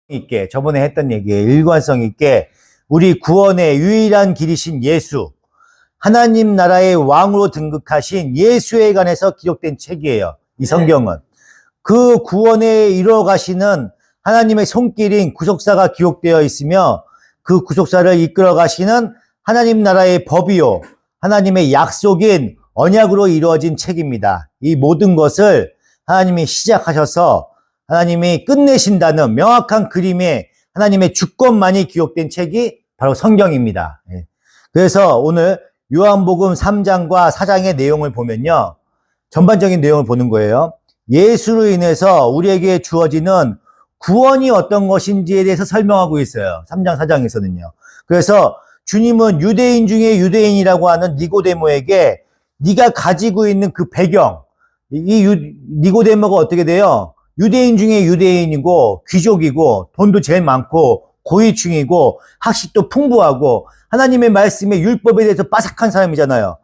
있게, 저번에 했던 얘기에 일관성 있게 우리 구원의 유일한 길이신 예수, 하나님 나라의 왕으로 등극하신 예수에 관해서 기록된 책이에요. 이 성경은. 그 구원에 이루어 가시는 하나님의 손길인 구속사가 기록되어 있으며 그 구속사를 이끌어 가시는 하나님 나라의 법이요, 하나님의 약속인 언약으로 이루어진 책입니다. 이 모든 것을 하나님이 시작하셔서 하나님이 끝내신다는 명확한 그림의 하나님의 주권만이 기록된 책이 바로 성경입니다. 그래서 오늘 요한복음 3장과 4장의 내용을 보면요, 전반적인 내용을 보는 거예요. 예수로 인해서 우리에게 주어지는 구원이 어떤 것인지에 대해서 설명하고 있어요. 3장, 4장에서는요. 그래서 주님은 유대인 중에 유대인이라고 하는 니고데모에게 네가 가지고 있는 그 배경, 니고데모가 어떻게 돼요? 유대인 중에 유대인이고 귀족이고 돈도 제일 많고 고위층이고 학식도 풍부하고 하나님의 말씀에 율법에 대해서 빠삭한 사람이잖아요.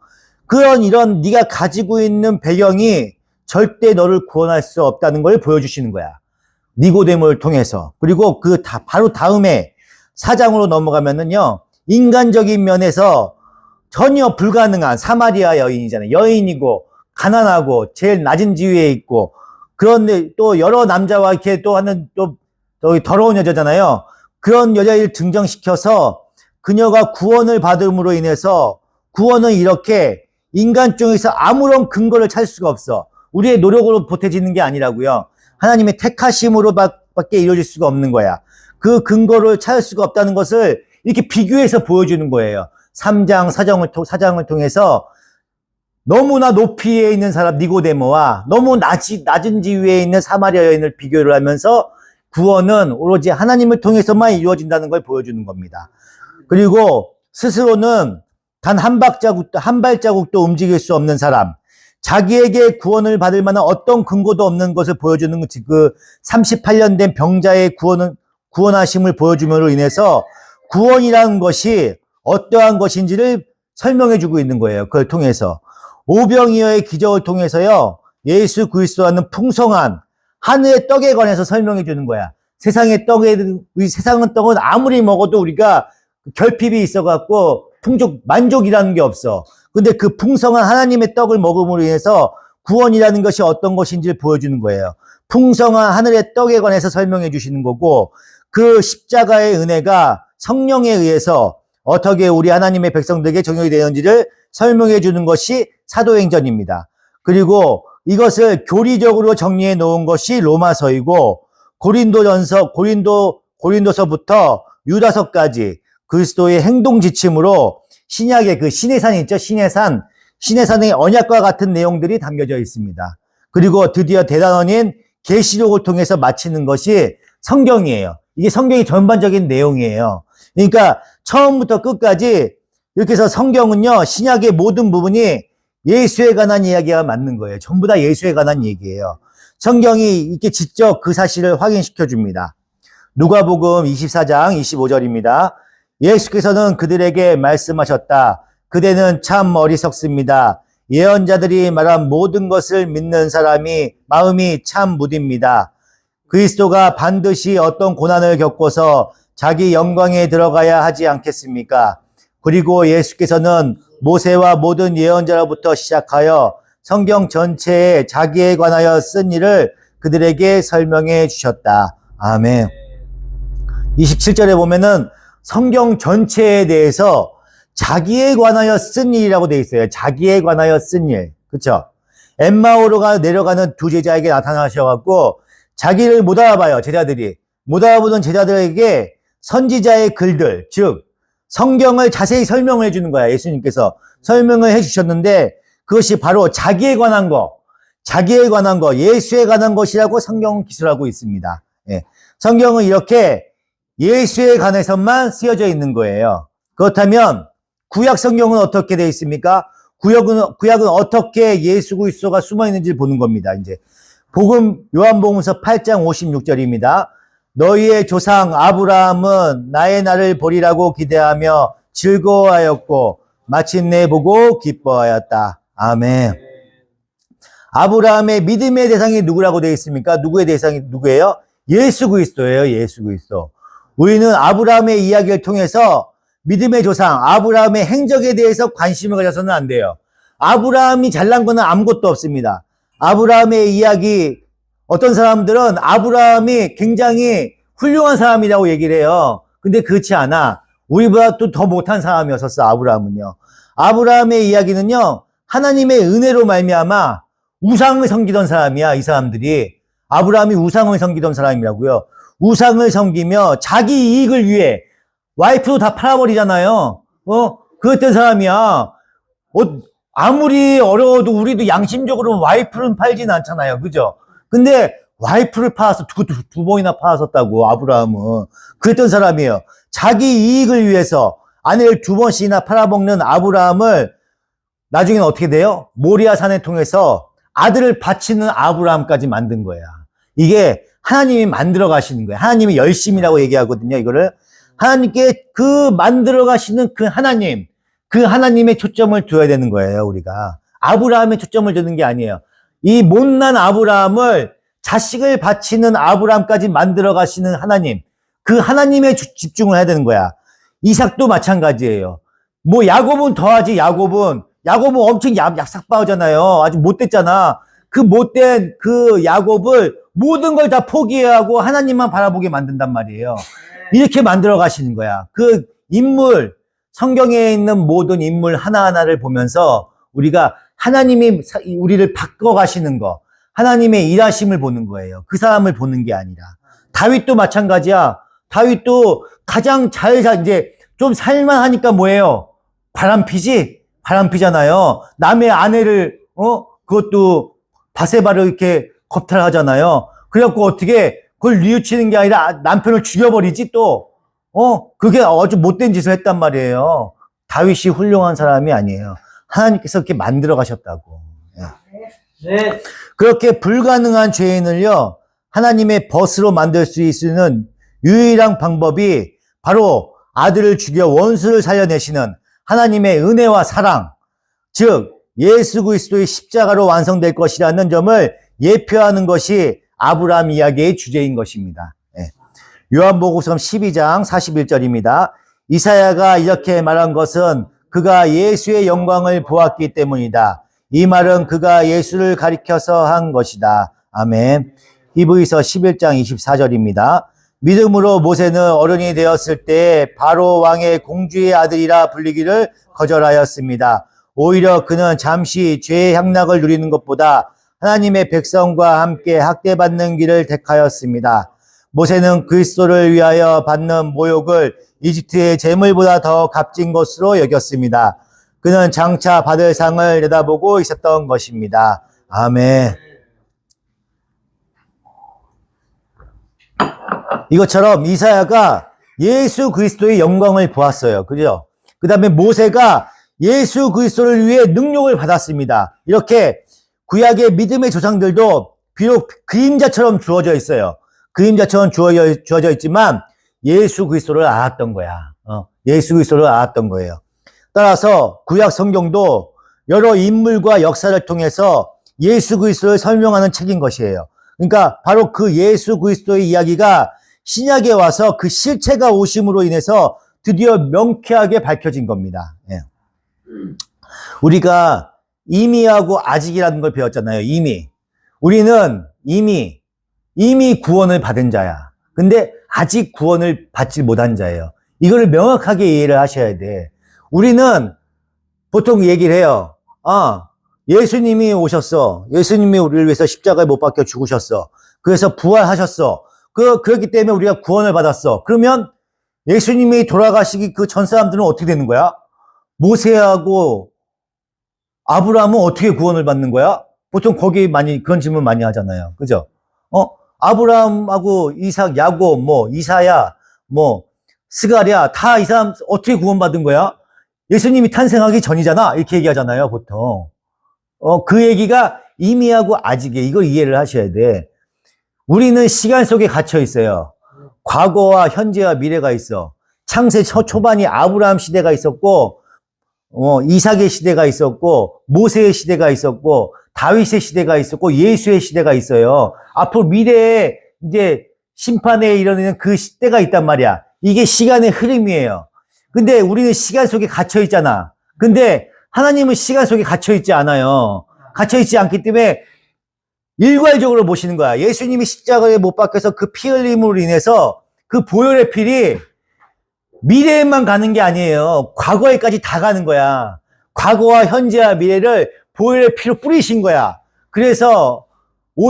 이런 네가 가지고 있는 배경이 절대 너를 구원할 수 없다는 걸 보여주시는 거야. 니고데모를 통해서. 그리고 바로 다음에 4장으로 넘어가면은요, 인간적인 면에서 전혀 불가능한 사마리아 여인이잖아요. 여인이고 가난하고 제일 낮은 지위에 있고, 그런데 또 여러 남자와 이렇게 또 하는 또 더러운 여자잖아요. 그런 여자를 등장시켜서 그녀가 구원을 받음으로 인해서, 구원은 이렇게 인간 중에서 아무런 근거를 찾을 수가 없어. 우리의 노력으로 보태지는 게 아니라고요. 하나님의 택하심으로 밖에 이루어질 수가 없는 거야. 그 근거를 찾을 수가 없다는 것을 이렇게 비교해서 보여주는 거예요. 3장, 4장을 통해서 너무나 높이에 있는 사람 니고데모와 너무 낮은 지위에 있는 사마리아 여인을 비교를 하면서 구원은 오로지 하나님을 통해서만 이루어진다는 걸 보여주는 겁니다. 그리고 스스로는 단 한 발자국도 움직일 수 없는 사람, 자기에게 구원을 받을 만한 어떤 근거도 없는 것을 보여주는 그 38년 된 병자의 구원하심을 보여줌으로 인해서 구원이라는 것이 어떠한 것인지를 설명해 주고 있는 거예요. 그걸 통해서. 오병이어의 기적을 통해서요, 예수 그리스도와는 풍성한 하늘의 떡에 관해서 설명해 주는 거야. 세상의 떡은 아무리 먹어도 우리가 결핍이 있어갖고 만족이라는 게 없어. 근데 그 풍성한 하나님의 떡을 먹음으로 인해서 구원이라는 것이 어떤 것인지를 보여주는 거예요. 풍성한 하늘의 떡에 관해서 설명해 주시는 거고, 그 십자가의 은혜가 성령에 의해서 어떻게 우리 하나님의 백성들에게 적용이 되는지를 설명해 주는 것이 사도행전입니다. 그리고 이것을 교리적으로 정리해 놓은 것이 로마서이고, 고린도서부터 유다서까지 그리스도의 행동 지침으로 신약의 그 신의 산이 있죠. 신의 산의 언약과 같은 내용들이 담겨져 있습니다. 그리고 드디어 대단원인 계시록을 통해서 마치는 것이 성경이에요. 이게 성경의 전반적인 내용이에요. 그러니까 처음부터 끝까지 이렇게 해서 성경은요, 신약의 모든 부분이 예수에 관한 이야기가 맞는 거예요. 전부 다 예수에 관한 얘기예요. 성경이 이렇게 직접 그 사실을 확인시켜 줍니다. 누가복음 24장 25절입니다. 예수께서는 그들에게 말씀하셨다. 그대는 참 어리석습니다. 예언자들이 말한 모든 것을 믿는 마음이 참 무딥니다. 그리스도가 반드시 어떤 고난을 겪고서 자기 영광에 들어가야 하지 않겠습니까? 그리고 예수께서는 모세와 모든 예언자로부터 시작하여 성경 전체에 자기에 관하여 쓴 일을 그들에게 설명해 주셨다. 아멘. 27절에 보면은 성경 전체에 대해서 자기에 관하여 쓴 일이라고 되어 있어요. 자기에 관하여 쓴 일. 그렇죠? 엠마오로 내려가는 두 제자에게 나타나셔갖고 자기를 못 알아봐요. 제자들이. 못 알아보는 제자들에게 선지자의 글들, 즉 성경을 자세히 설명을 해주는 거야. 예수님께서 설명을 해주셨는데 그것이 바로 자기에 관한 거, 예수에 관한 것이라고 성경은 기술하고 있습니다. 예. 성경은 이렇게 예수에 관해서만 쓰여져 있는 거예요. 그렇다면 구약 성경은 어떻게 되어 있습니까? 구약은 어떻게 예수 그리스도가 숨어 있는지 보는 겁니다. 이제 요한복음서 8장 56절입니다. 너희의 조상 아브라함은 나의 날을 보리라고 기대하며 즐거워하였고 마침내 보고 기뻐하였다. 아멘. 아브라함의 믿음의 대상이 누구라고 되어 있습니까? 누구의 대상이 누구예요? 예수 그리스도예요. 예수 그리스도. 우리는 아브라함의 이야기를 통해서 믿음의 조상 아브라함의 행적에 대해서 관심을 가져서는 안 돼요. 아브라함이 잘난 거는 아무것도 없습니다. 아브라함의 이야기, 어떤 사람들은 아브라함이 굉장히 훌륭한 사람이라고 얘기를 해요. 근데 그렇지 않아. 우리보다 또 더 못한 사람이었었어, 아브라함은요. 아브라함의 이야기는요, 하나님의 은혜로 말미암아 우상을 섬기던 사람이야, 이 사람들이. 아브라함이 우상을 섬기던 사람이라고요. 우상을 섬기며 자기 이익을 위해 와이프도 다 팔아버리잖아요. 그랬던 사람이야. 아무리 어려워도 우리도 양심적으로 와이프는 팔진 않잖아요. 그죠? 근데 와이프를 팔아서 그것도 두 번이나 팔았었다고, 아브라함은. 그랬던 사람이에요. 자기 이익을 위해서 아내를 두 번씩이나 팔아먹는 아브라함을 나중에는 어떻게 돼요? 모리아 산을 통해서 아들을 바치는 아브라함까지 만든 거야. 이게 하나님이 만들어 가시는 거예요. 하나님이 열심이라고 얘기하거든요, 이거를. 하나님께 그 만들어 가시는 그 하나님의 초점을 두어야 되는 거예요, 우리가. 아브라함의 초점을 두는 게 아니에요. 이 못난 아브라함을 자식을 바치는 아브라함까지 만들어 가시는 하나님, 그 하나님에 집중을 해야 되는 거야. 이삭도 마찬가지예요. 뭐 야곱은 더하지. 야곱은 엄청 약삭빠하잖아요. 아주 못됐잖아. 그 못된 그 야곱을 모든 걸 다 포기하고 하나님만 바라보게 만든단 말이에요. 이렇게 만들어 가시는 거야. 그 인물, 성경에 있는 모든 인물 하나하나를 보면서 우리가 하나님이 우리를 바꿔 가시는 거, 하나님의 일하심을 보는 거예요. 그 사람을 보는 게 아니라. 다윗도 마찬가지야. 다윗도 가장 이제 좀 살만하니까 뭐예요? 바람피잖아요. 남의 아내를, 그것도 바세바를 이렇게 겁탈하잖아요. 그래갖고 어떻게 그걸 뉘우치는 게 아니라 남편을 죽여버리지 또. 그게 아주 못된 짓을 했단 말이에요. 다윗이 훌륭한 사람이 아니에요. 하나님께서 그렇게 만들어 가셨다고. 네. 그렇게 불가능한 죄인을요, 하나님의 벗으로 만들 수 있는 유일한 방법이 바로 아들을 죽여 원수를 살려내시는 하나님의 은혜와 사랑, 즉 예수 그리스도의 십자가로 완성될 것이라는 점을 예표하는 것이 아브라함 이야기의 주제인 것입니다. 요한복음 12장 41절입니다. 이사야가 이렇게 말한 것은 그가 예수의 영광을 보았기 때문이다. 이 말은 그가 예수를 가리켜서 한 것이다. 아멘. 히브리서 11장 24절입니다. 믿음으로 모세는 어른이 되었을 때 바로 왕의 공주의 아들이라 불리기를 거절하였습니다. 오히려 그는 잠시 죄의 향락을 누리는 것보다 하나님의 백성과 함께 학대받는 길을 택하였습니다. 모세는 그리스도를 위하여 받는 모욕을 이집트의 재물보다 더 값진 것으로 여겼습니다. 그는 장차 받을 상을 내다보고 있었던 것입니다. 아멘. 이것처럼 이사야가 예수 그리스도의 영광을 보았어요. 그죠? 그 다음에 모세가 예수 그리스도를 위해 능력을 받았습니다. 이렇게 구약의 믿음의 조상들도 비록 그림자처럼 주어져 있어요. 그림자처럼 주어져 있지만 예수 그리스도를 알았던 거야. 예수 그리스도를 알았던 거예요. 따라서 구약 성경도 여러 인물과 역사를 통해서 예수 그리스도를 설명하는 책인 것이에요. 그러니까 바로 그 예수 그리스도의 이야기가 신약에 와서 그 실체가 오심으로 인해서 드디어 명쾌하게 밝혀진 겁니다. 예. 우리가 이미하고 아직이라는 걸 배웠잖아요. 우리는 이미 구원을 받은 자야. 근데 아직 구원을 받지 못한 자예요. 이거를 명확하게 이해를 하셔야 돼. 우리는 보통 얘기를 해요. 예수님이 오셨어. 예수님이 우리를 위해서 십자가에 못 박혀 죽으셨어. 그래서 부활하셨어. 그렇기 때문에 우리가 구원을 받았어. 그러면 예수님이 돌아가시기 그 전 사람들은 어떻게 되는 거야? 모세하고 아브라함은 어떻게 구원을 받는 거야? 보통 거기 그런 질문 많이 하잖아요. 그죠? 아브라함하고 이삭, 야곱, 이사야, 스가랴, 다 이 사람 어떻게 구원받은 거야? 예수님이 탄생하기 전이잖아. 이렇게 얘기하잖아요, 보통. 그 얘기가 이미하고 아직에 이걸 이해를 하셔야 돼. 우리는 시간 속에 갇혀 있어요. 과거와 현재와 미래가 있어. 창세 초반이 아브라함 시대가 있었고, 이삭의 시대가 있었고, 모세의 시대가 있었고, 다윗의 시대가 있었고, 예수의 시대가 있어요. 앞으로 미래에 이제 심판에 이르는 그 때가 있단 말이야. 이게 시간의 흐름이에요. 근데 우리는 시간 속에 갇혀 있잖아. 근데 하나님은 시간 속에 갇혀 있지 않아요. 갇혀 있지 않기 때문에 일괄적으로 보시는 거야. 예수님이 십자가에 못 박혀서 그 피 흘림으로 인해서 그 보혈의 필이 미래에만 가는 게 아니에요. 과거에까지 다 가는 거야. 과거와 현재와 미래를 보혈의 피로 뿌리신 거야. 그래서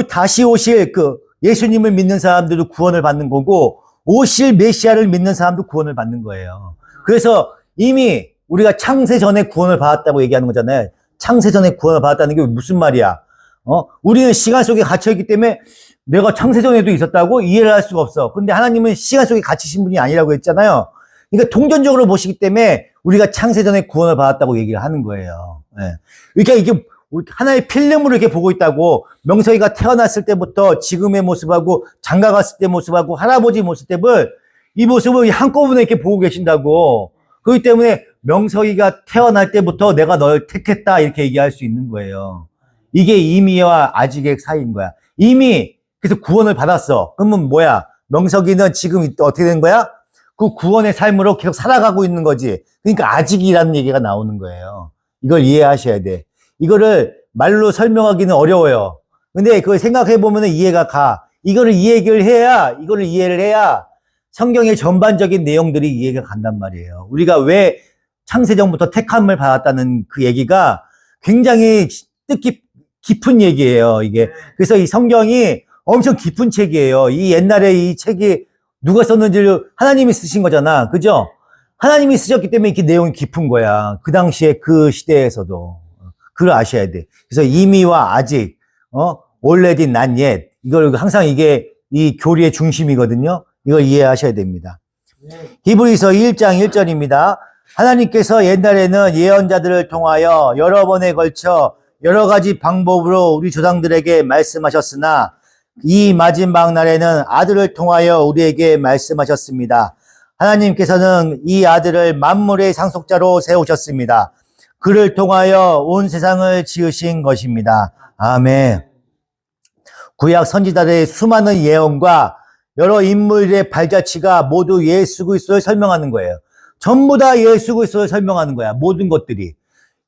다시 오실 그 예수님을 믿는 사람들도 구원을 받는 거고, 오실 메시아를 믿는 사람도 구원을 받는 거예요. 그래서 이미 우리가 창세 전에 구원을 받았다고 얘기하는 거잖아요. 창세 전에 구원을 받았다는 게 무슨 말이야? 우리는 시간 속에 갇혀있기 때문에 내가 창세 전에도 있었다고 이해를 할 수가 없어. 근데 하나님은 시간 속에 갇히신 분이 아니라고 했잖아요. 그러니까 동전적으로 보시기 때문에 우리가 창세 전에 구원을 받았다고 얘기를 하는 거예요. 네. 그러니까 이게 하나의 필름으로 이렇게 보고 있다고. 명석이가 태어났을 때부터 지금의 모습하고 장가 갔을 때 모습하고 할아버지 모습을 이 모습을 한꺼번에 이렇게 보고 계신다고. 그렇기 때문에 명석이가 태어날 때부터 내가 널 택했다 이렇게 얘기할 수 있는 거예요. 이게 이미와 아직의 사이인 거야. 이미 그래서 구원을 받았어. 그러면 뭐야? 명석이는 지금 어떻게 된 거야? 그 구원의 삶으로 계속 살아가고 있는 거지. 그러니까 아직이라는 얘기가 나오는 거예요. 이걸 이해하셔야 돼. 이거를 말로 설명하기는 어려워요. 근데 그걸 생각해 보면 이해가 가. 이거를 이해를 해야 성경의 전반적인 내용들이 이해가 간단 말이에요. 우리가 왜 창세전부터 택함을 받았다는 그 얘기가 굉장히 깊은 얘기예요, 이게. 그래서 이 성경이 엄청 깊은 책이에요. 이 옛날에 이 책이 누가 썼는지를 하나님이 쓰신 거잖아. 그죠? 하나님이 쓰셨기 때문에 이렇게 내용이 깊은 거야. 그 당시에 그 시대에서도. 그걸 아셔야 돼. 그래서 이미와 아직, already not yet. 이걸 항상 이게 이 교리의 중심이거든요. 이걸 이해하셔야 됩니다. 히브리서 1장 1절입니다. 하나님께서 옛날에는 예언자들을 통하여 여러 번에 걸쳐 여러 가지 방법으로 우리 조상들에게 말씀하셨으나 이 마지막 날에는 아들을 통하여 우리에게 말씀하셨습니다. 하나님께서는 이 아들을 만물의 상속자로 세우셨습니다. 그를 통하여 온 세상을 지으신 것입니다. 아멘. 구약 선지자들의 수많은 예언과 여러 인물의 발자취가 모두 예수 그리스도를 설명하는 거예요. 전부 다 예수 그리스도를 설명하는 거야. 모든 것들이.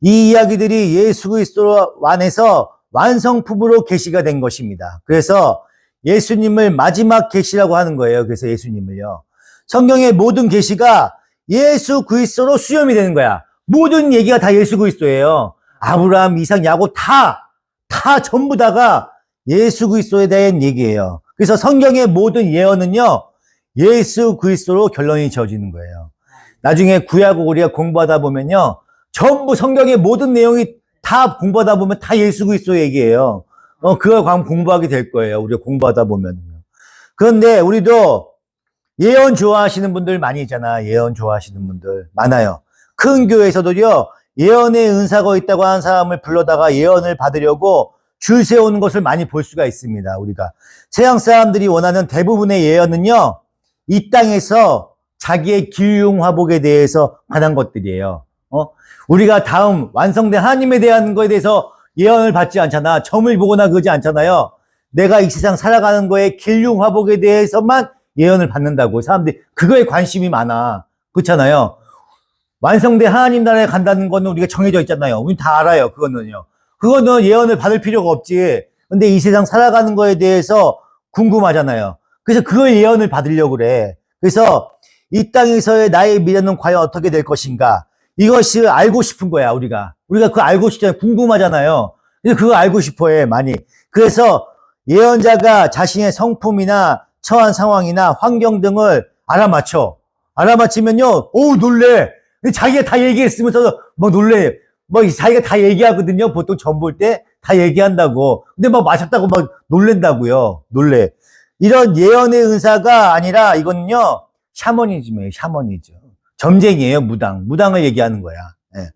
이 이야기들이 예수 그리스도 안에서 완성품으로 계시가 된 것입니다. 그래서 예수님을 마지막 계시라고 하는 거예요. 그래서 예수님을요. 성경의 모든 계시가 예수 그리스도로 수렴이 되는 거야. 모든 얘기가 다 예수 그리스도예요. 아브라함, 이삭, 야곱 다 전부 다가 예수 그리스도에 대한 얘기예요. 그래서 성경의 모든 예언은요, 예수 그리스도로 결론이 지어지는 거예요. 나중에 구약을 우리가 공부하다 보면요, 전부 성경의 모든 내용이 다 공부하다 보면 다 예수 그리스도 얘기예요. 그걸 공부하게 될 거예요. 우리가 공부하다 보면. 그런데 우리도 예언 좋아하시는 분들 많이 있잖아. 예언 좋아하시는 분들 많아요. 큰 교회에서도요, 예언의 은사가 있다고 하는 사람을 불러다가 예언을 받으려고 줄 세우는 것을 많이 볼 수가 있습니다. 우리가 세상 사람들이 원하는 대부분의 예언은요, 이 땅에서 자기의 기흉화복에 대해서 관한 것들이에요. 우리가 다음 완성된 하나님에 대한 거에 대해서 예언을 받지 않잖아. 점을 보거나 그러지 않잖아요. 내가 이 세상 살아가는 거에 기흉화복에 대해서만 예언을 받는다고. 사람들이 그거에 관심이 많아. 그렇잖아요. 완성된 하나님 나라에 간다는 거는 우리가 정해져 있잖아요. 우리 다 알아요. 그거는 예언을 받을 필요가 없지. 근데 이 세상 살아가는 거에 대해서 궁금하잖아요. 그래서 그걸 예언을 받으려고 그래. 그래서 이 땅에서의 나의 미래는 과연 어떻게 될 것인가? 이것이 알고 싶은 거야, 우리가 그거 알고 싶잖아요. 궁금하잖아요. 그래서 그거 알고 싶어 해, 많이. 그래서 예언자가 자신의 성품이나 처한 상황이나 환경 등을 알아맞히면요, 놀래. 자기가 다 얘기했으면서 막 놀래. 자기가 다 얘기하거든요. 보통 점 볼 때 다 얘기한다고. 근데 맞았다고 놀랜다고요. 놀래. 이런 예언의 은사가 아니라 이거는요, 샤머니즘이에요. 샤머니즘. 점쟁이에요. 무당을 얘기하는 거야. 네.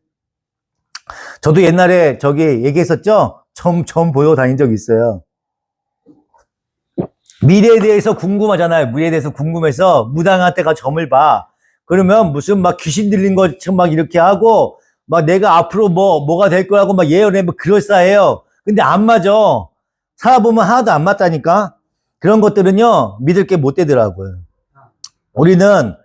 저도 옛날에 얘기했었죠? 점 보러 다닌 적 있어요. 미래에 대해서 궁금하잖아요. 미래에 대해서 궁금해서 무당한테 가 점을 봐. 그러면 무슨 귀신 들린 것처럼 이렇게 하고, 내가 앞으로 뭐가 될 거라고 예언해, 그럴싸해요. 근데 안 맞아. 살아보면 하나도 안 맞다니까? 그런 것들은요, 믿을 게 못 되더라고요. 우리는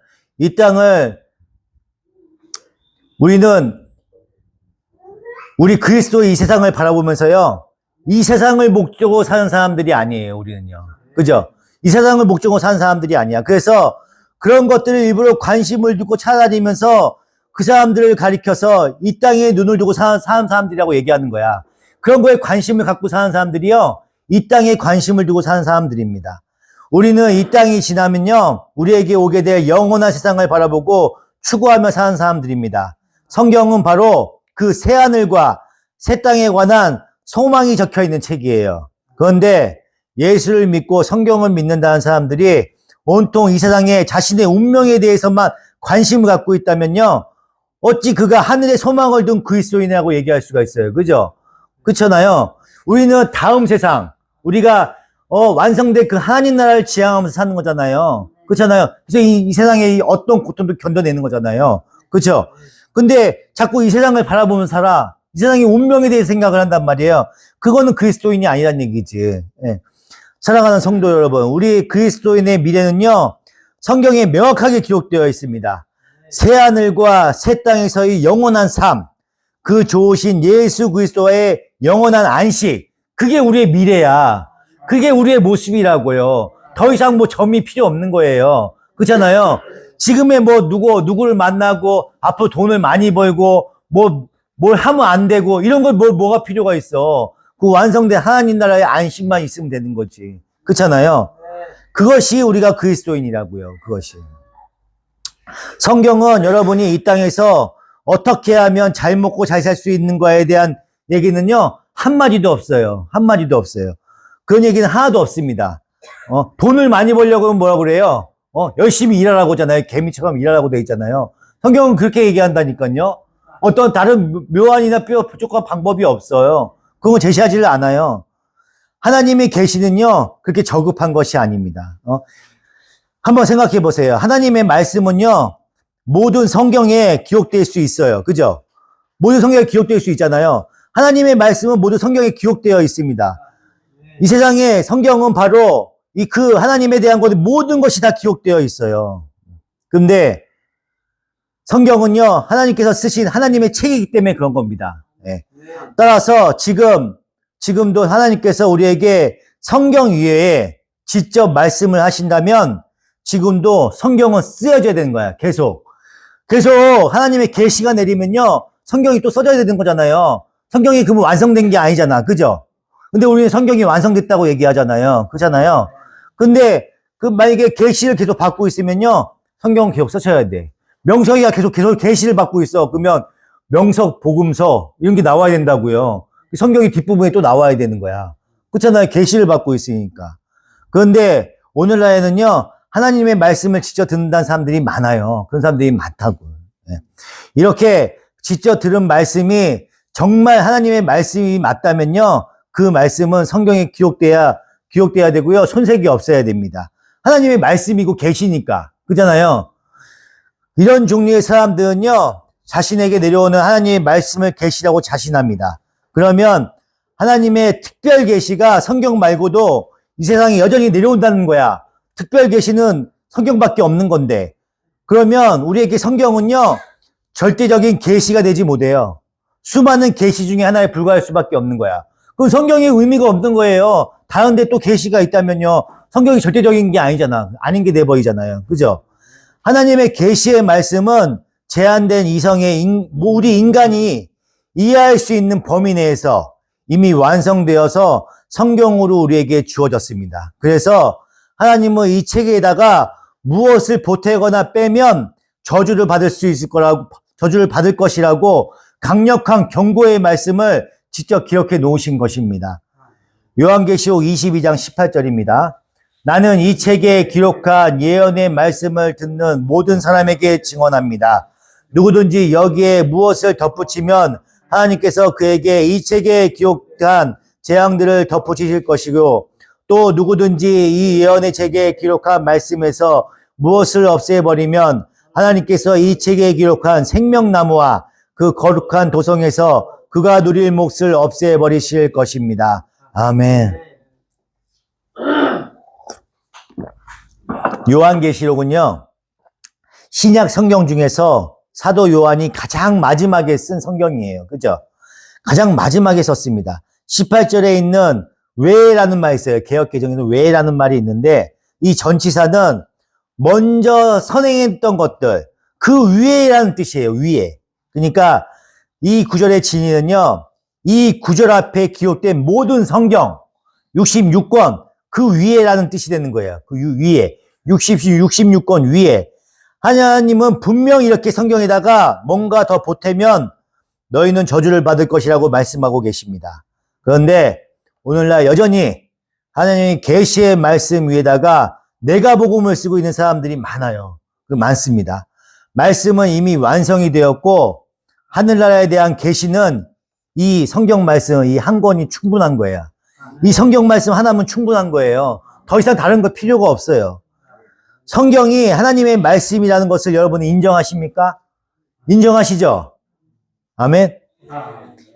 우리 그리스도의 이 세상을 바라보면서요, 이 세상을 목적으로 사는 사람들이 아니에요, 우리는요. 그죠? 이 세상을 목적으로 사는 사람들이 아니야. 그래서 그런 것들을 일부러 관심을 두고 찾아다니면서 그 사람들을 가리켜서 이 땅에 눈을 두고 사는 사람들이라고 얘기하는 거야. 그런 거에 관심을 갖고 사는 사람들이요, 이 땅에 관심을 두고 사는 사람들입니다. 우리는 이 땅이 지나면요, 우리에게 오게 될 영원한 세상을 바라보고 추구하며 사는 사람들입니다. 성경은 바로 그 새하늘과 새 땅에 관한 소망이 적혀 있는 책이에요. 그런데 예수를 믿고 성경을 믿는다는 사람들이 온통 이 세상에 자신의 운명에 대해서만 관심을 갖고 있다면요, 어찌 그가 하늘에 소망을 둔 그리스도인이라고 얘기할 수가 있어요. 그죠? 그렇잖아요. 우리는 다음 세상, 우리가 완성된 그 하나님 나라를 지향하면서 사는 거잖아요. 그렇잖아요. 그래서 이 세상의 어떤 고통도 견뎌내는 거잖아요. 그렇죠? 근데 자꾸 이 세상을 바라보면서 살아. 이 세상의 운명에 대해 생각을 한단 말이에요. 그거는 그리스도인이 아니란 얘기지. 예. 사랑하는 성도 여러분, 우리 그리스도인의 미래는요, 성경에 명확하게 기록되어 있습니다. 새하늘과 새 땅에서의 영원한 삶, 그 좋으신 예수 그리스도의 영원한 안식, 그게 우리의 미래야. 그게 우리의 모습이라고요. 더 이상 뭐 점이 필요 없는 거예요. 그렇잖아요. 지금의 누구를 만나고, 앞으로 돈을 많이 벌고, 뭘 하면 안 되고, 이런 걸 뭐가 필요가 있어. 그 완성된 하나님 나라의 안식만 있으면 되는 거지. 그렇잖아요. 그것이 우리가 그리스도인이라고요. 그것이. 성경은 여러분이 이 땅에서 어떻게 하면 잘 먹고 잘 살 수 있는 거에 대한 얘기는요, 한마디도 없어요. 한마디도 없어요. 그런 얘기는 하나도 없습니다. 돈을 많이 벌려고 하면 뭐라고 그래요? 열심히 일하라고 하잖아요. 개미처럼 일하라고 돼 있잖아요. 성경은 그렇게 얘기한다니까요. 어떤 다른 묘안이나 부족한 방법이 없어요. 그건 제시하지를 않아요. 하나님의 계시는요, 그렇게 저급한 것이 아닙니다. 한번 생각해 보세요. 하나님의 말씀은요, 모든 성경에 기록될 수 있어요. 그죠? 모든 성경에 기록될 수 있잖아요. 하나님의 말씀은 모두 성경에 기록되어 있습니다. 이 세상에 성경은 바로 그 하나님에 대한 것 모든 것이 다 기록되어 있어요. 근데 성경은요, 하나님께서 쓰신 하나님의 책이기 때문에 그런 겁니다. 네. 따라서 지금도 하나님께서 우리에게 성경 위에 직접 말씀을 하신다면 지금도 성경은 쓰여져야 되는 거야. 계속 하나님의 계시가 내리면요, 성경이 또 써져야 되는 거잖아요. 성경이 그러면 완성된 게 아니잖아. 그죠? 근데 우리는 성경이 완성됐다고 얘기하잖아요. 그렇잖아요. 근데 만약에 계시를 계속 받고 있으면요, 성경은 계속 써셔야 돼. 명서기가 계속 계시를 받고 있어. 그러면 명석, 복음서 이런 게 나와야 된다고요. 성경이 뒷부분에 또 나와야 되는 거야. 그렇잖아요. 계시를 받고 있으니까. 그런데 오늘날에는요, 하나님의 말씀을 직접 듣는다는 사람들이 많아요. 그런 사람들이 많다고. 이렇게 직접 들은 말씀이 정말 하나님의 말씀이 맞다면요, 그 말씀은 성경에 기록돼야 되고요, 손색이 없어야 됩니다. 하나님의 말씀이고 계시니까. 그잖아요. 이런 종류의 사람들은요, 자신에게 내려오는 하나님의 말씀을 계시라고 자신합니다. 그러면 하나님의 특별 계시가 성경 말고도 이 세상에 여전히 내려온다는 거야. 특별 계시는 성경밖에 없는 건데, 그러면 우리에게 성경은요, 절대적인 계시가 되지 못해요. 수많은 계시 중에 하나에 불과할 수밖에 없는 거야. 그럼 성경이 의미가 없는 거예요. 다른데 또 계시가 있다면요, 성경이 절대적인 게 아닌 게 돼버리잖아요. 그죠? 하나님의 계시의 말씀은 제한된 우리 인간이 이해할 수 있는 범위 내에서 이미 완성되어서 성경으로 우리에게 주어졌습니다. 그래서 하나님은 이 책에다가 무엇을 보태거나 빼면 저주를 받을 것이라고 강력한 경고의 말씀을 직접 기록해 놓으신 것입니다. 요한계시록 22장 18절입니다. 나는 이 책에 기록한 예언의 말씀을 듣는 모든 사람에게 증언합니다. 누구든지 여기에 무엇을 덧붙이면 하나님께서 그에게 이 책에 기록한 재앙들을 덧붙이실 것이고, 또 누구든지 이 예언의 책에 기록한 말씀에서 무엇을 없애버리면 하나님께서 이 책에 기록한 생명나무와 그 거룩한 도성에서 그가 누릴 몫을 없애버리실 것입니다. 아멘. 요한계시록은요, 신약 성경 중에서 사도 요한이 가장 마지막에 쓴 성경이에요. 그죠? 가장 마지막에 썼습니다. 18절에 있는 왜라는 말이 있어요. 개역개정에는 왜라는 말이 있는데, 이 전치사는 먼저 선행했던 것들, 그 위에라는 뜻이에요. 위에. 그러니까 이 구절의 진의는요, 이 구절 앞에 기록된 모든 성경, 66권, 그 위에라는 뜻이 되는 거예요. 그 위에. 66권 위에. 하나님은 분명 이렇게 성경에다가 뭔가 더 보태면 너희는 저주를 받을 것이라고 말씀하고 계십니다. 그런데 오늘날 여전히 하나님의 계시의 말씀 위에다가 내가 복음을 쓰고 있는 사람들이 많아요. 많습니다. 말씀은 이미 완성이 되었고 하늘나라에 대한 계시는 이 성경 말씀, 이 한 권이 충분한 거예요. 이 성경 말씀 하나면 충분한 거예요. 더 이상 다른 거 필요가 없어요. 성경이 하나님의 말씀이라는 것을 여러분이 인정하십니까? 인정하시죠? 아멘?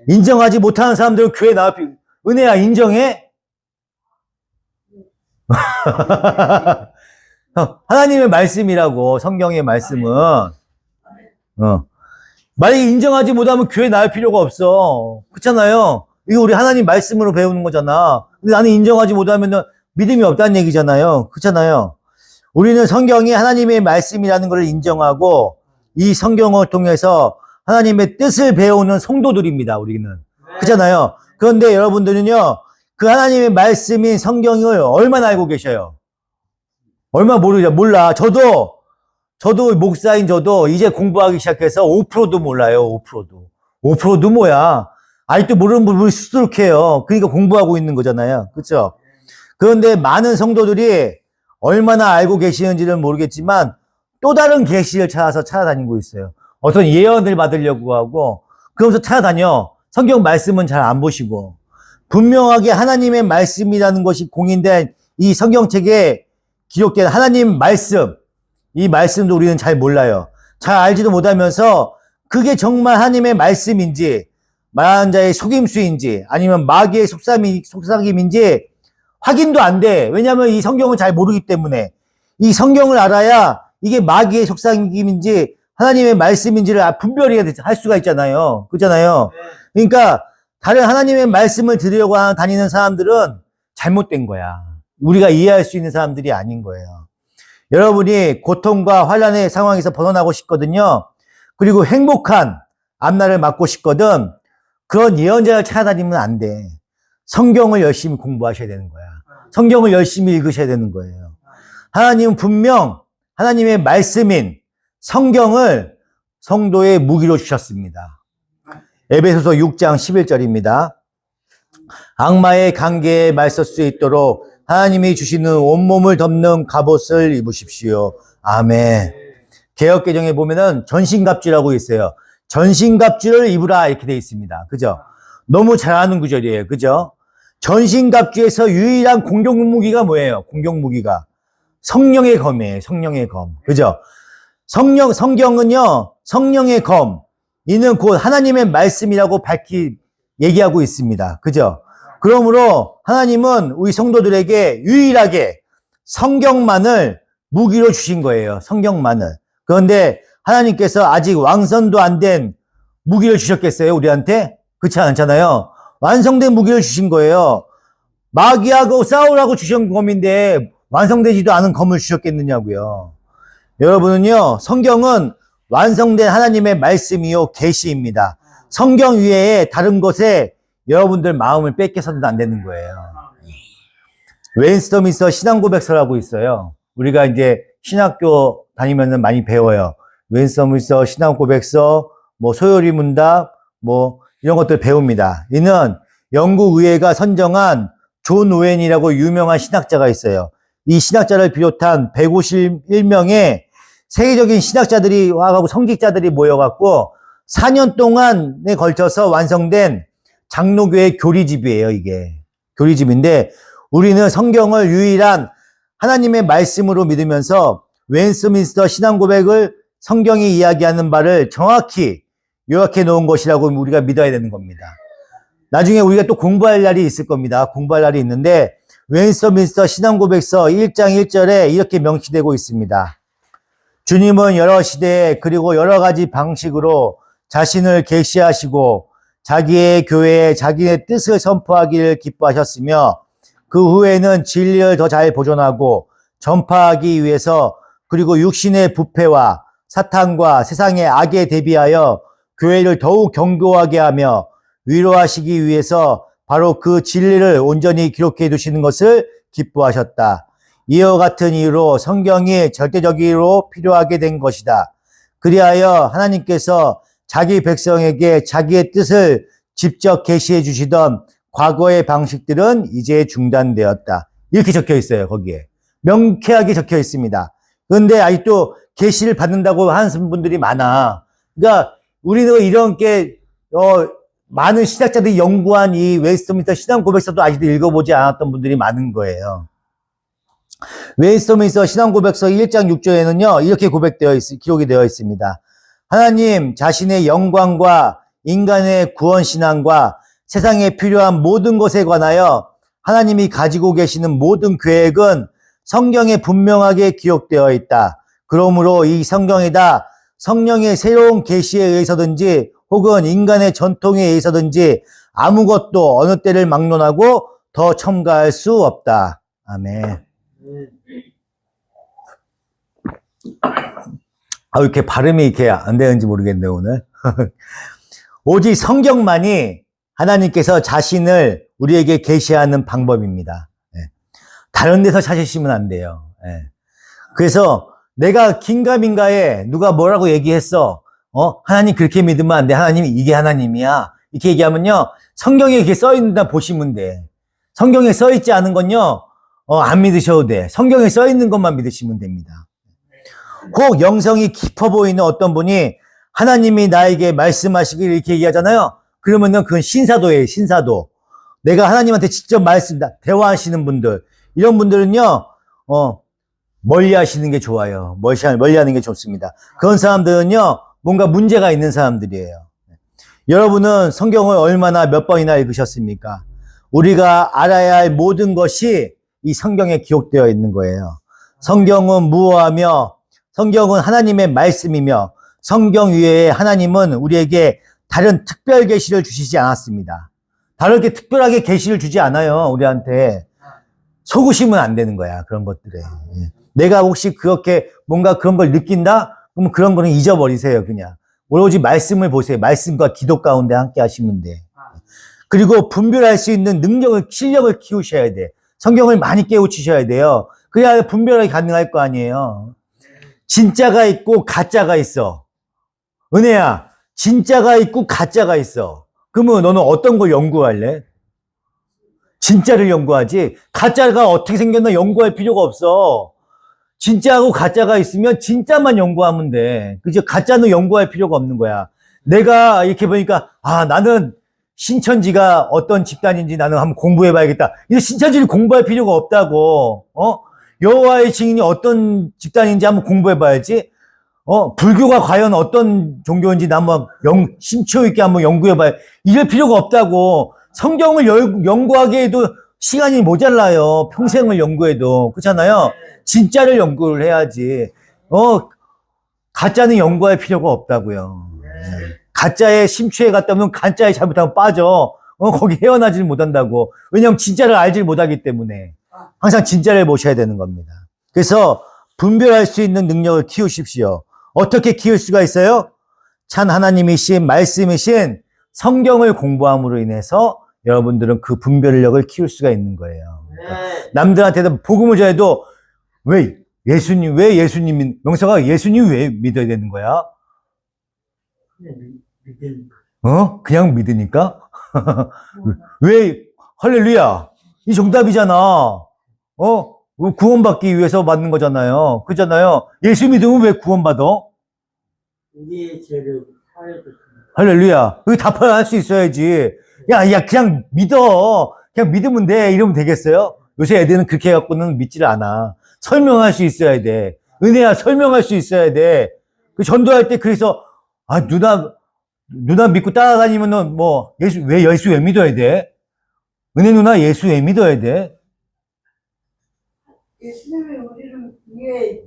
인정하지 못하는 사람들은 교회 나와, 은혜야, 인정해? 하나님의 말씀이라고, 성경의 말씀은. 만약에 인정하지 못하면 교회 나올 필요가 없어. 그렇잖아요? 이거 우리 하나님 말씀으로 배우는 거잖아. 근데 나는 인정하지 못하면 믿음이 없다는 얘기잖아요. 그렇잖아요? 우리는 성경이 하나님의 말씀이라는 것을 인정하고 이 성경을 통해서 하나님의 뜻을 배우는 성도들입니다. 우리는. 그렇잖아요? 그런데 여러분들은요, 그 하나님의 말씀인 성경을 얼마나 알고 계셔요? 얼마 모르죠? 몰라. 저도 목사인 저도 이제 공부하기 시작해서 5%도 몰라요. 5%도. 5%도 뭐야? 아직도 모르는 부분이 수두룩해요. 그러니까 공부하고 있는 거잖아요. 그렇죠? 그런데 많은 성도들이 얼마나 알고 계시는지는 모르겠지만 또 다른 계시를 찾아다니고 있어요. 어떤 예언을 받으려고 하고 그러면서 찾아다녀. 성경 말씀은 잘 안 보시고 분명하게 하나님의 말씀이라는 것이 공인된 이 성경책에 기록된 하나님 말씀, 이 말씀도 우리는 잘 몰라요. 잘 알지도 못하면서 그게 정말 하나님의 말씀인지 말하는 자의 속임수인지 아니면 마귀의 속삭임인지 확인도 안 돼. 왜냐하면 이 성경을 잘 모르기 때문에. 이 성경을 알아야 이게 마귀의 속삭임인지 하나님의 말씀인지를 분별히 할 수가 있잖아요. 그렇잖아요. 그러니까 다른 하나님의 말씀을 들으려고 다니는 사람들은 잘못된 거야. 우리가 이해할 수 있는 사람들이 아닌 거예요. 여러분이 고통과 환난의 상황에서 벗어나고 싶거든요. 그리고 행복한 앞날을 맞고 싶거든. 그런 예언자를 찾아다니면 안 돼. 성경을 열심히 공부하셔야 되는 거야. 성경을 열심히 읽으셔야 되는 거예요. 하나님은 분명 하나님의 말씀인 성경을 성도의 무기로 주셨습니다. 에베소서 6장 11절입니다. 악마의 관계에 맞설 수 있도록 하나님이 주시는 온몸을 덮는 갑옷을 입으십시오. 아멘. 개역개정에 보면은 전신갑주라고 있어요. 전신갑주를 입으라 이렇게 되어 있습니다. 그죠? 너무 잘 아는 구절이에요. 그죠? 전신갑주에서 유일한 공격무기가 뭐예요? 공격무기가 성령의 검이에요. 성령의 검. 그죠? 성경은요, 성령의 검. 이는 곧 하나님의 말씀이라고 얘기하고 있습니다. 그죠? 그러므로 하나님은 우리 성도들에게 유일하게 성경만을 무기로 주신 거예요. 성경만을. 그런데 하나님께서 아직 완성도 안 된 무기를 주셨겠어요? 우리한테? 그렇지 않잖아요. 완성된 무기를 주신 거예요. 마귀하고 싸우라고 주신 검인데 완성되지도 않은 검을 주셨겠느냐고요. 여러분은요, 성경은 완성된 하나님의 말씀이요 계시입니다. 성경 외에 다른 것에 여러분들 마음을 뺏겨서는 안 되는 거예요. 웨스트민스터 신앙고백서라고 있어요. 우리가 이제 신학교 다니면은 많이 배워요. 웨스트민스터 신앙고백서, 소요리 문답, 이런 것들 배웁니다. 이는 영국 의회가 선정한 존 오웬이라고 유명한 신학자가 있어요. 이 신학자를 비롯한 151명의 세계적인 신학자들이 와가고 성직자들이 모여갖고 4년 동안에 걸쳐서 완성된 장로교의 교리집이에요, 이게. 교리집인데 우리는 성경을 유일한 하나님의 말씀으로 믿으면서 웨스트민스터 신앙고백을 성경이 이야기하는 바를 정확히 요약해 놓은 것이라고 우리가 믿어야 되는 겁니다. 나중에 우리가 또 공부할 날이 있을 겁니다. 공부할 날이 있는데 웨스트민스터 신앙고백서 1장 1절에 이렇게 명시되고 있습니다. 주님은 여러 시대에 그리고 여러 가지 방식으로 자신을 계시하시고 자기의 교회에 자기의 뜻을 선포하기를 기뻐하셨으며 그 후에는 진리를 더 잘 보존하고 전파하기 위해서 그리고 육신의 부패와 사탄과 세상의 악에 대비하여 교회를 더욱 견고하게 하며 위로하시기 위해서 바로 그 진리를 온전히 기록해 두시는 것을 기뻐하셨다. 이와 같은 이유로 성경이 절대적으로 필요하게 된 것이다. 그리하여 하나님께서 자기 백성에게 자기의 뜻을 직접 계시해 주시던 과거의 방식들은 이제 중단되었다. 이렇게 적혀 있어요, 거기에. 명쾌하게 적혀 있습니다. 그런데 아직도 계시를 받는다고 하는 분들이 많아. 그러니까 우리는 이런 게 많은 신학자들이 연구한 이 웨스트민스터 신앙 고백서도 아직도 읽어보지 않았던 분들이 많은 거예요. 웨스트민스터 신앙 고백서 1장 6절에는요, 이렇게 기록이 되어 있습니다. 하나님 자신의 영광과 인간의 구원 신앙과 세상에 필요한 모든 것에 관하여 하나님이 가지고 계시는 모든 계획은 성경에 분명하게 기록되어 있다. 그러므로 이 성경에다 성령의 새로운 계시에 의해서든지 혹은 인간의 전통에 의해서든지 아무것도 어느 때를 막론하고 더 첨가할 수 없다. 아멘. 왜 이렇게 발음이 이렇게 안 되는지 모르겠네요, 오늘. 오직 성경만이 하나님께서 자신을 우리에게 계시하는 방법입니다. 다른 데서 찾으시면 안 돼요. 그래서 내가 긴가민가에 누가 뭐라고 얘기했어. 하나님 그렇게 믿으면 안 돼. 하나님이 이게 하나님이야. 이렇게 얘기하면요. 성경에 이렇게 써 있는다 보시면 돼. 성경에 써 있지 않은 건요. 안 믿으셔도 돼. 성경에 써 있는 것만 믿으시면 됩니다. 혹 영성이 깊어 보이는 어떤 분이 하나님이 나에게 말씀하시길 이렇게 얘기하잖아요. 그러면은 그건 신사도예요, 신사도. 내가 하나님한테 직접 대화하시는 분들. 이런 분들은요, 멀리 하시는 게 좋아요. 멀리 하는 게 좋습니다. 그런 사람들은요, 뭔가 문제가 있는 사람들이에요. 여러분은 성경을 얼마나 몇 번이나 읽으셨습니까? 우리가 알아야 할 모든 것이 이 성경에 기록되어 있는 거예요. 성경은 무엇하며 성경은 하나님의 말씀이며 성경 위에 하나님은 우리에게 다른 특별 계시를 주시지 않았습니다. 다르게 특별하게 계시를 주지 않아요, 우리한테. 속으시면 안 되는 거야, 그런 것들에. 내가 혹시 그렇게 뭔가 그런 걸 느낀다? 그럼 그런 거는 잊어버리세요, 그냥. 오로지 말씀을 보세요. 말씀과 기도 가운데 함께 하시면 돼. 그리고 분별할 수 있는 실력을 키우셔야 돼. 성경을 많이 깨우치셔야 돼요. 그래야 분별이 가능할 거 아니에요. 진짜가 있고 가짜가 있어. 은혜야, 진짜가 있고 가짜가 있어. 그러면 너는 어떤 걸 연구할래? 진짜를 연구하지. 가짜가 어떻게 생겼나 연구할 필요가 없어. 진짜하고 가짜가 있으면 진짜만 연구하면 돼. 그죠? 가짜는 연구할 필요가 없는 거야. 내가 이렇게 보니까 나는 신천지가 어떤 집단인지 나는 한번 공부해봐야겠다. 이 신천지를 공부할 필요가 없다고. 여호와의 증인이 어떤 집단인지 한번 공부해봐야지. 불교가 과연 어떤 종교인지 나 한번 심취 있게 한번 연구해봐야. 이럴 필요가 없다고. 성경을 연구하기에도 시간이 모자라요. 평생을 연구해도. 그렇잖아요. 진짜를 연구를 해야지. 가짜는 연구할 필요가 없다고요. 가짜에 심취해 갔다 오면 가짜에 잘못하면 빠져. 거기 헤어나질 못한다고. 왜냐하면 진짜를 알지 못하기 때문에. 항상 진짜를 모셔야 되는 겁니다. 그래서 분별할 수 있는 능력을 키우십시오. 어떻게 키울 수가 있어요? 참 하나님이신 말씀이신 성경을 공부함으로 인해서 여러분들은 그 분별력을 키울 수가 있는 거예요. 그러니까 남들한테도 복음을 전해도 왜 예수님 명서가 예수님 왜 믿어야 되는 거야? 그냥 믿으니까? 왜 할렐루야 이 정답이잖아. 구원받기 위해서 받는 거잖아요. 그잖아요. 예수 믿으면 왜 구원받아? 우리의 죄를 사해줬습니다. 할렐루야. 그게 답할 수 있어야지. 야, 그냥 믿어. 그냥 믿으면 돼. 이러면 되겠어요? 요새 애들은 그렇게 해갖고는 믿지를 않아. 설명할 수 있어야 돼. 은혜야, 설명할 수 있어야 돼. 그 전도할 때 그래서, 누나 믿고 따라다니면은 예수 왜 믿어야 돼? 은혜 누나 예수 왜 믿어야 돼? 예수님이 우리를 위해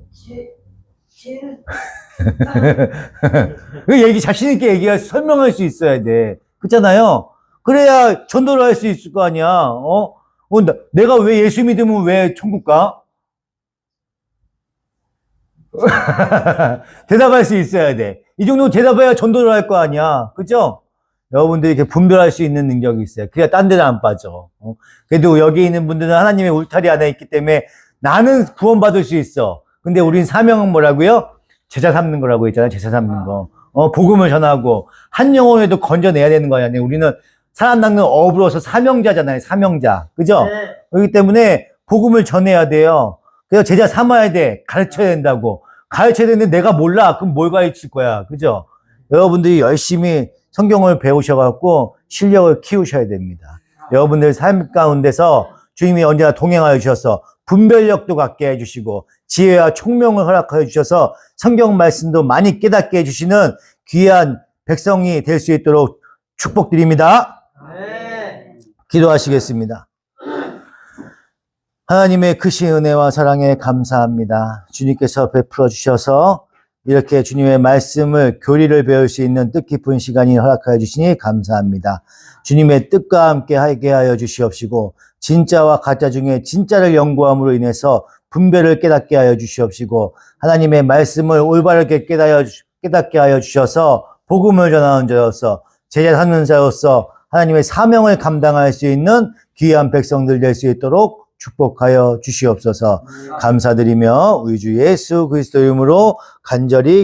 죄를 그 얘기 자신있게 얘기할, 설명할 수 있어야 돼. 그렇잖아요? 그래야 전도를 할 수 있을 거 아니야. 내가 왜 예수 믿으면 왜 천국 가? 대답할 수 있어야 돼. 이 정도 대답해야 전도를 할 거 아니야. 그죠? 여러분들이 이렇게 분별할 수 있는 능력이 있어요. 그래야 딴 데는 안 빠져. 그래도 여기 있는 분들은 하나님의 울타리 안에 있기 때문에 나는 구원받을 수 있어. 근데 우린 사명은 뭐라고요? 제자 삼는 거라고 했잖아요. 제자 삼는 거. 복음을 전하고 한 영혼에도 건져내야 되는 거 아니에요. 우리는 살아남는 업으로서 사명자잖아요. 사명자. 그죠? 네. 그렇기 때문에 복음을 전해야 돼요. 그래서 제자 삼아야 돼. 가르쳐야 된다고. 가르쳐야 되는데 내가 몰라. 그럼 뭘 가르칠 거야. 그죠? 여러분들이 열심히 성경을 배우셔갖고 실력을 키우셔야 됩니다. 여러분들 삶 가운데서 주님이 언제나 동행하여 주셔서 분별력도 갖게 해주시고 지혜와 총명을 허락하여 주셔서 성경 말씀도 많이 깨닫게 해주시는 귀한 백성이 될 수 있도록 축복드립니다. 네. 기도하시겠습니다. 하나님의 크신 은혜와 사랑에 감사합니다. 주님께서 베풀어 주셔서 이렇게 주님의 말씀을 교리를 배울 수 있는 뜻깊은 시간이 허락하여 주시니 감사합니다. 주님의 뜻과 함께 하게 하여 주시옵시고 진짜와 가짜 중에 진짜를 연구함으로 인해서 분별을 깨닫게 하여 주시옵시고 하나님의 말씀을 올바르게 깨닫게 하여 주셔서 복음을 전하는 자로서 제자 삼는 자로서 하나님의 사명을 감당할 수 있는 귀한 백성들 될 수 있도록 축복하여 주시옵소서. 감사드리며 우리 주 예수 그리스도 이름으로 간절히